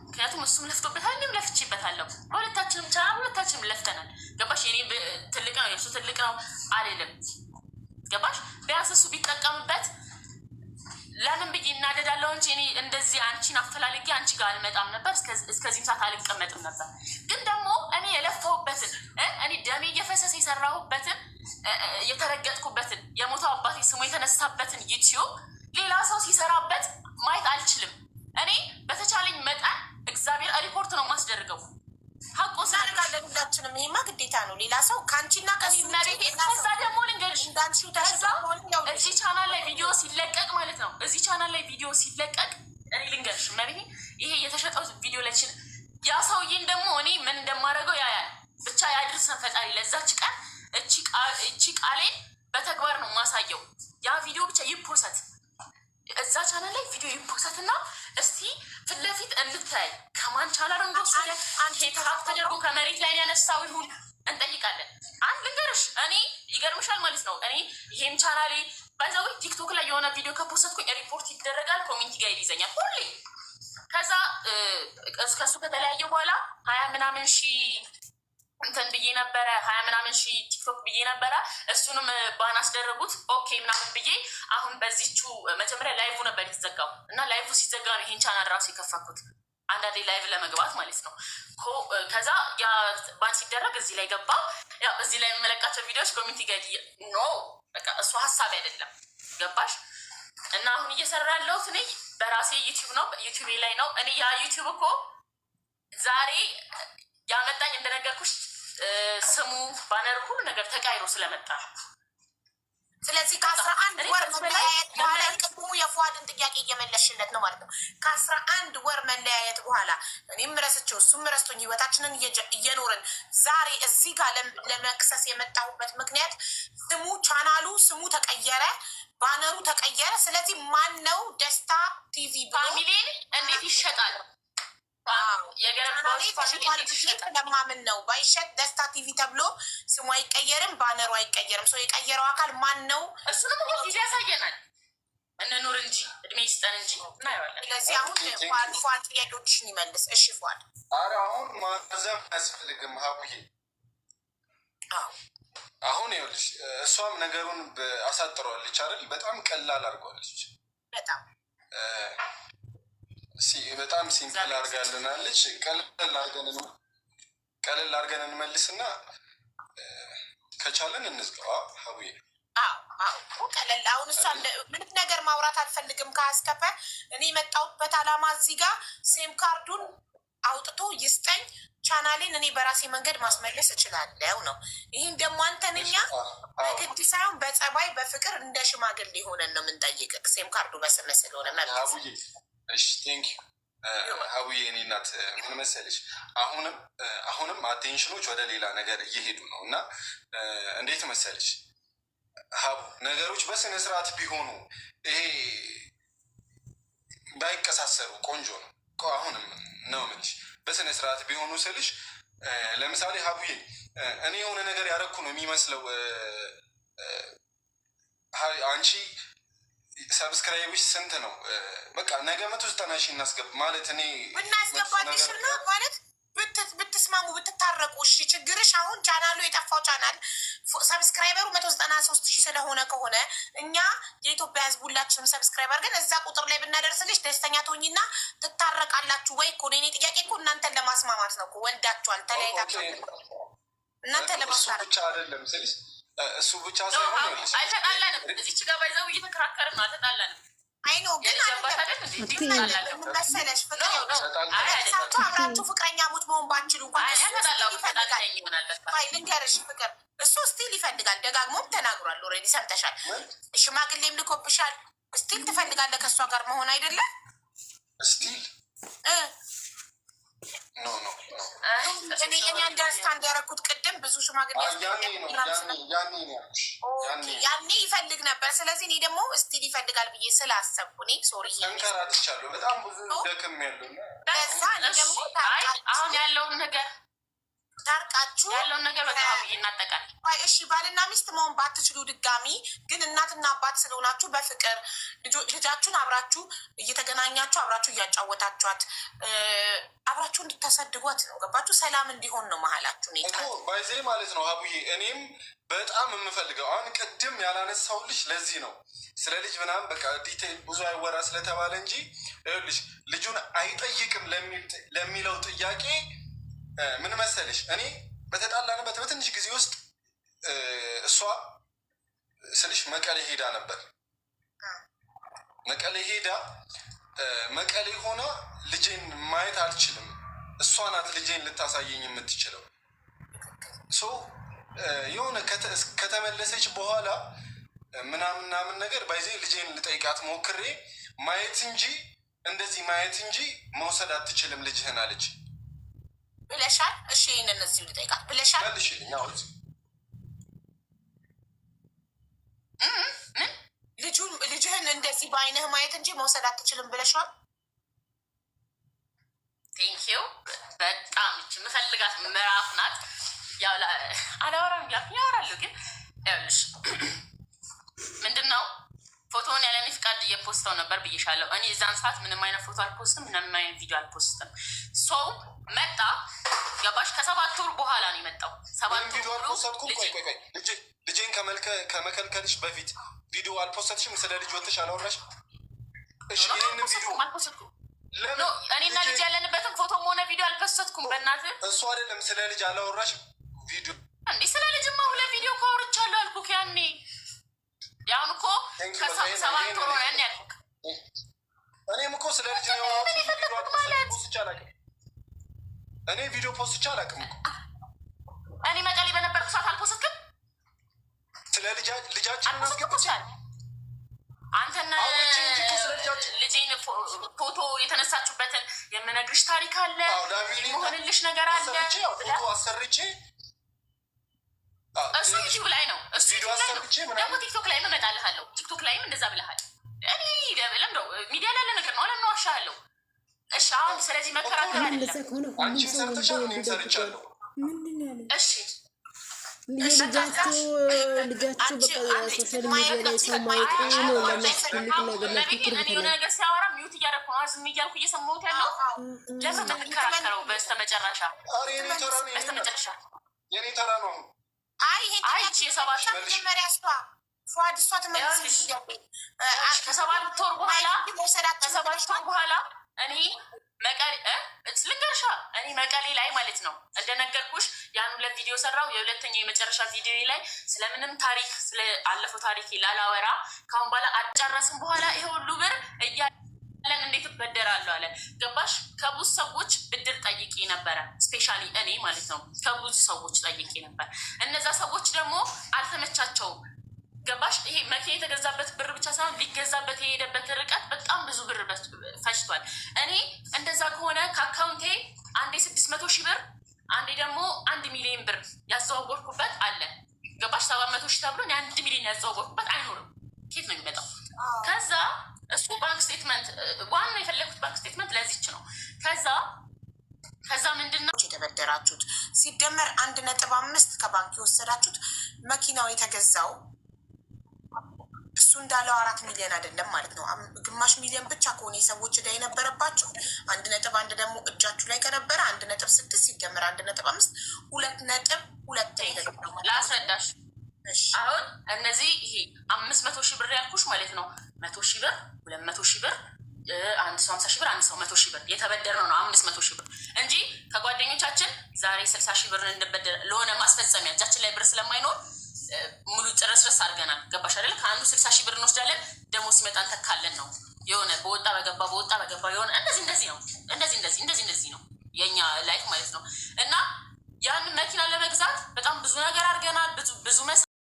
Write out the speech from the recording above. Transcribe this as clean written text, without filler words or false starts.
ምክንያቱም እሱም ለፍቶበታል፣ እኔም ለፍቼበታለሁ። በሁለታችንም ቻናል ሁለታችንም ለፍተናል። ገባሽ? የኔ ትልቅ ነው የእሱ ትልቅ ነው አይደለም። ገባሽ? ቢያንስ እሱ ቢጠቀምበት ለምን ብዬ እናደዳለሁ እንጂ እኔ እንደዚህ አንቺን አፈላልጌ አንቺ ጋር አልመጣም ነበር፣ እስከዚህም ሰዓት አልቀመጥም ነበር። ግን ደግሞ እኔ የለፋሁበትን እኔ ደሜ እየፈሰሰ የሰራሁበትን የተረገጥኩበትን የሞተው አባቴ ስሙ የተነሳበትን ዩቲዩብ ሌላ ሰው ሲሰራበት ማየት አልችልም። እኔ በተቻለኝ መጠን እግዚአብሔር ሪፖርት ነው ማስደርገው። ሀቆ ሳርጋለን ሁላችንም፣ ይሄማ ግዴታ ነው። ሌላ ሰው ከአንቺና ከዛ ደግሞ ልንገርሽ፣ እዚህ ቻናል ላይ ቪዲዮ ሲለቀቅ ማለት ነው፣ እዚህ ቻናል ላይ ቪዲዮ ሲለቀቅ እኔ ልንገርሽ መቤቴ፣ ይሄ የተሸጠው ቪዲዮ ላይ ያ ሰውዬን ደግሞ እኔ ምን እንደማደርገው ያያል። ብቻ ያድርሰን ፈጣሪ ለዛች ቀን። እቺ ቃሌን በተግባር ነው ማሳየው። ያ ቪዲዮ ብቻ ይፖሰት፣ እዛ ቻናል ላይ ቪዲዮ ይፖሰት እና እስቲ ፊት ለፊት እንታይ ከማን ቻናል እንደወሰደ ሄታክ ተደርጎ ከመሬት ላይ ያነሳው ይሁን እንጠይቃለን። አንድ ልንገርሽ፣ እኔ ይገርምሻል ማለት ነው፣ እኔ ይሄም ቻናሌ ባይዛዊ ቲክቶክ ላይ የሆነ ቪዲዮ ከፖስትኩኝ ሪፖርት ይደረጋል፣ ኮሚኒቲ ጋር ይይዘኛል ሁሌ። ከዛ እስከሱ ከተለያየ በኋላ 20 ምናምን ሺህ እንትን ብዬ ነበረ፣ 20 ምናምን ሺህ ቲክቶክ ብዬ ነበረ። እሱንም ባን አስደረጉት። ኦኬ ምናምን ብዬ አሁን በዚቹ መጀመሪያ ላይቭ ነበር የተዘጋው እና ላይቭ ሲዘጋ ነው ይሄን ቻናል ራሱ የከፈኩት፣ አንዳንዴ ላይቭ ለመግባት ማለት ነው። ከዛ ያ ባን ሲደረግ እዚህ ላይ ገባ። ያው እዚህ ላይ የምመለቃቸው ቪዲዮዎች ኮሚኒቲ ጋር ኖ በቃ እሱ ሀሳብ አይደለም። ገባሽ? እና አሁን እየሰራ ያለሁት እኔ በራሴ ዩቲዩብ ነው፣ ዩቲዩብ ላይ ነው። እኔ ያ ዩቲዩብ እኮ ዛሬ ያመጣኝ እንደነገርኩሽ ስሙ ባነር ሁሉ ነገር ተቃይሮ ስለመጣ ነው። ስለዚህ ከ11 ወር መለያየት በኋላ ቅድሙ የፏድን ጥያቄ እየመለሽለት ነው ማለት ነው። ከ11 ወር መለያየት በኋላ እኔም ረስቸው እሱም ረስቶኝ ህይወታችንን እየኖርን ዛሬ እዚህ ጋር ለመክሰስ የመጣሁበት ምክንያት ስሙ ቻናሉ ስሙ ተቀየረ፣ ባነሩ ተቀየረ። ስለዚህ ማን ነው ደስታ ቲቪ ፋሚሊን እንዴት ይሸጣል? ለማምን ነው ባይሸጥ ደስታ ቲቪ ተብሎ ስሙ አይቀየርም፣ ባነሩ አይቀየርም። ሰው የቀየረው አካል ማን ነው? እሱንም ጊዜ ያሳየናል። እንኑር እንጂ እድሜ ይስጠን እንጂ እናየዋለን። ስለዚህ አሁን ፏድ ጥያቄዎችሽን ይመልስ። እሺ ፏድ፣ ኧረ አሁን ማዘም አያስፈልግም ሀቡዬ። አሁን ይኸውልሽ እሷም ነገሩን አሳጥረዋለች አይደል? በጣም ቀላል አድርጓለች። በጣም ሲምፕል አድርጋልናለች። ቀለል አድርገን እንመልስና ከቻለን እንዝጋው። ሀቡዬ ቀለል አሁን እሷ ምንም ነገር ማውራት አልፈልግም ከአስከፈ እኔ የመጣሁበት አላማ እዚህ ጋር ሴም ካርዱን አውጥቶ ይስጠኝ፣ ቻናሌን እኔ በራሴ መንገድ ማስመለስ እችላለሁ ነው። ይህን ደግሞ አንተንኛ በግድ ሳይሆን በጸባይ በፍቅር እንደ ሽማግሌ ሆነን ነው የምንጠይቅ። ሴም ካርዱ በስመ ስለሆነ መለስ። እሺ ቴንክ ዩ ሀቡዬ። እኔ እናት ምን መሰለሽ፣ አሁንም አቴንሽኖች ወደ ሌላ ነገር እየሄዱ ነው እና እንዴት መሰለሽ ሀቡ፣ ነገሮች በስነ ስርዓት ቢሆኑ ይሄ ባይቀሳሰሩ ቆንጆ ነው። አሁንም ነው የምልሽ በስነ ስርዓት ቢሆኑ ስልሽ፣ ለምሳሌ ሀቡዬ እኔ የሆነ ነገር ያደረኩ ነው የሚመስለው። አንቺ ሰብስክራይብሽ ስንት ነው? በቃ ነገ 190 ሺህ እናስገብ ማለት እኔ ብናስገባልሽ ነው ማለት ብትስማሙ ብትታረቁ። እሺ ችግርሽ አሁን ቻናሉ የጠፋው ቻናል ሰብስክራይበሩ 193 ሺህ ስለሆነ ከሆነ እኛ የኢትዮጵያ ሕዝብ ሁላችንም ሰብስክራይበር ግን እዛ ቁጥር ላይ ብናደርስልሽ ደስተኛ ትሆኝና ትታረቃላችሁ ወይ? እኮ እኔ ጥያቄ እኮ እናንተን ለማስማማት ነው እኮ። ወልዳችኋል፣ ተለያይታችኋል። እናንተ ለማስታረቅ ብቻ አይደለም ስልሽ እሱ ብቻ ሳይሆን አልተጣላንም። እዚች ጋር ባይዘው እየተከራከርን ነው። አልተጣላንም። አይኖ ግን መሰለሽ ፍቅር አብራችሁ ፍቅረኛ ሙት መሆን ባንችሉ ልንገርሽ ፍቅር እሱ ስቲል ይፈልጋል። ደጋግሞም ተናግሯል። ኦልሬዲ ሰምተሻል። ሽማግሌም ልኮብሻል። ስቲል ትፈልጋለህ ከእሷ ጋር መሆን አይደለም? ስቲል እኔ አንደርስታንድ ያደረኩት ቅድም ብዙ ሽማግሌ ያኔ ይፈልግ ነበር። ስለዚህ እኔ ደግሞ ስቲል ይፈልጋል ብዬ ስላሰብኩ እኔ ሶሪ ተንከራትቻለሁ። በጣም ብዙ ደክም ያለው አሁን ያለውን ነገር ታርቃችሁ ያለውን ነገር በቃ ይናጠቃል። እሺ ባልና ሚስት መሆን ባትችሉ ድጋሚ ግን እናትና አባት ስለሆናችሁ በፍቅር ልጃችሁን አብራችሁ እየተገናኛችሁ አብራችሁ እያጫወታችኋት አብራችሁ እንድታሳድጓት ነው። ገባችሁ? ሰላም እንዲሆን ነው መሀላችሁ ባይዜ ማለት ነው። አቡዬ እኔም በጣም የምፈልገው አሁን ቅድም ያላነሳውልሽ ለዚህ ነው። ስለ ልጅ ምናምን በቃ ዲቴይል ብዙ አይወራ ስለተባለ እንጂ ይኸውልሽ ልጁን አይጠይቅም ለሚለው ጥያቄ ምን መሰለሽ፣ እኔ በተጣላንበት በትንሽ ጊዜ ውስጥ እሷ ስልሽ መቀሌ ሄዳ ነበር። መቀሌ ሆና ልጄን ማየት አልችልም፣ እሷ ናት ልጄን ልታሳየኝ የምትችለው። የሆነ ከተመለሰች በኋላ ምናምን ነገር ባይዜ ልጄን ልጠይቃት ሞክሬ ማየት እንጂ መውሰድ አትችልም ልጅህን አለች ብለሻል። እሺ ይህንን እዚሁ ልጠይቃት ብለሻል። ልጅህን እንደዚህ በአይንህ ማየት እንጂ መውሰድ አትችልም ብለሻል። ቴንኪው በጣም የምፈልጋት ምዕራፍ ናት። አላወራም ያወራለሁ ግን ይኸውልሽ ምንድን ነው ፎቶውን ያለኔ ፍቃድ እየፖስተው ነበር ብዬሻለሁ። እኔ እዛን ሰዓት ምንም አይነት ፎቶ አልፖስትም፣ ምንም አይነት ቪዲዮ አልፖስትም። ሰው መጣ ገባሽ? ከ7 ወር በኋላ ነው የመጣው። 7 ወር ልጄን ከመከልከልሽ በፊት ቪዲዮ አልፖስትሽም? ስለ ልጅ ወጥሽ አላወራሽም? እሺ ይህንን ቪዲዮ እኔና ልጅ ያለንበትን ፎቶም ሆነ ቪዲዮ አልፖስትኩም። በእናትህ እሱ አይደለም ስለ ልጅ አላወራሽም? ቪዲዮ እንዲህ ስለ ልጅማ 2 ቪዲዮ ካወርቻለሁ አልኩህ ያኔ። ያሁን እኮ ከ7 ወር ያን ያልኩህ እኔም እኮ ስለ ልጅ እኔ ቪዲዮ ፖስት አላውቅም እኮ። እኔ መቀሌ በነበርኩ ሰዓት አልፖስትክም? ስለ ልጃችን አልፖስትኩሻል። አንተና ልጄን ፎቶ የተነሳችሁበትን የምነግርሽ ታሪክ አለ፣ የምሆንልሽ ነገር አለ። ፎቶ አሰርቼ እሱ ዩቲዩብ ላይ ነው። እሱ ደግሞ ቲክቶክ ላይም እመጣልሃለሁ። ቲክቶክ ላይም እንደዛ ብለሃል። እኔ ለምደው ሚዲያ ላይ ያለ ነገር ነው። ለምን ዋሻለሁ? እሺ አሁን ስለዚህ መከራከር አይደለም። አንቺ ሰርተሻል፣ እኔም ሰርቻለሁ። እሺ ልጃችሁ በቃ ሶሻል ሚዲያ ላይ ሰው ማየት ነው ለማስፈልግ ነገር ነገር ሲያወራ ሚዩት እያደረኩ ነው። ዝም እያልኩ እየሰማሁት ያለው ለምን የምንከራከረው? በስተመጨረሻ የኔ ተራ ነው። አይ የሰባት መጀመሪያ ፏድ እሷ ትመልስልሽ ከ7 ወር በኋላ እኔ ልንገርሻ እኔ መቀሌ ላይ ማለት ነው እንደነገርኩሽ ያን 2 ቪዲዮ ሰራው። የሁለተኛ የመጨረሻ ቪዲዮ ላይ ስለምንም ታሪክ ስለአለፈው ታሪክ ላላወራ ካሁን በኋላ አጨረስም። በኋላ ይሄ ሁሉ ብር እያለን እንዴት እበደራለሁ አለ። ገባሽ? ከብዙ ሰዎች ብድር ጠይቄ ነበረ። ስፔሻሊ እኔ ማለት ነው ከብዙ ሰዎች ጠይቄ ነበር። እነዛ ሰዎች ደግሞ አልተመቻቸውም። ገባሽ? ይሄ መኪና የተገዛበት ብር ብቻ ሳይሆን ሊገዛበት የሄደበት ርቀት በጣም ብዙ ብር ፈጅቷል። እኔ እንደዛ ከሆነ ከአካውንቴ አንዴ 600 ሺህ ብር አንዴ ደግሞ 1 ሚሊዮን ብር ያዘዋወርኩበት አለ። ገባሽ? 700 ሺህ ተብሎ 1 ሚሊዮን ያዘዋወርኩበት አይኖርም። ኬት ነው የሚመጣው? ከዛ እሱ ባንክ ስቴትመንት ዋና የፈለግኩት ባንክ ስቴትመንት ለዚች ነው። ከዛ ምንድን ነው የተበደራችሁት ሲደመር 1.5 ከባንክ የወሰዳችሁት መኪናው የተገዛው እሱ እንዳለው 4 ሚሊዮን አይደለም ማለት ነው። 1 ሚሊዮን ብቻ ከሆነ የሰዎች ዕዳ የነበረባችሁ 1.1 ደግሞ እጃችሁ ላይ ከነበረ 1.6 ሲደመር 1.5 2.2 ላስረዳሽ። አሁን እነዚህ ይሄ 500 ሺህ ብር ያልኩሽ ማለት ነው 100 ሺህ ብር 200 ሺህ ብር 150 ሺህ ብር 100 ሺህ ብር የተበደርነው ነው 500 ሺህ ብር እንጂ ከጓደኞቻችን ዛሬ 60 ሺህ ብር እንበደር ለሆነ ማስፈጸሚያ እጃችን ላይ ብር ስለማይኖር ሙሉ ጭረስረስ አድርገናል። ገባሽ አይደል? ከአንዱ 60 ሺህ ብር እንወስዳለን፣ ደግሞ ሲመጣ እንተካለን ነው የሆነ በወጣ በገባ የሆነ እንደዚህ ነው የኛ ላይፍ ማለት ነው። እና ያን መኪና ለመግዛት በጣም ብዙ ነገር አድርገናል። ብዙ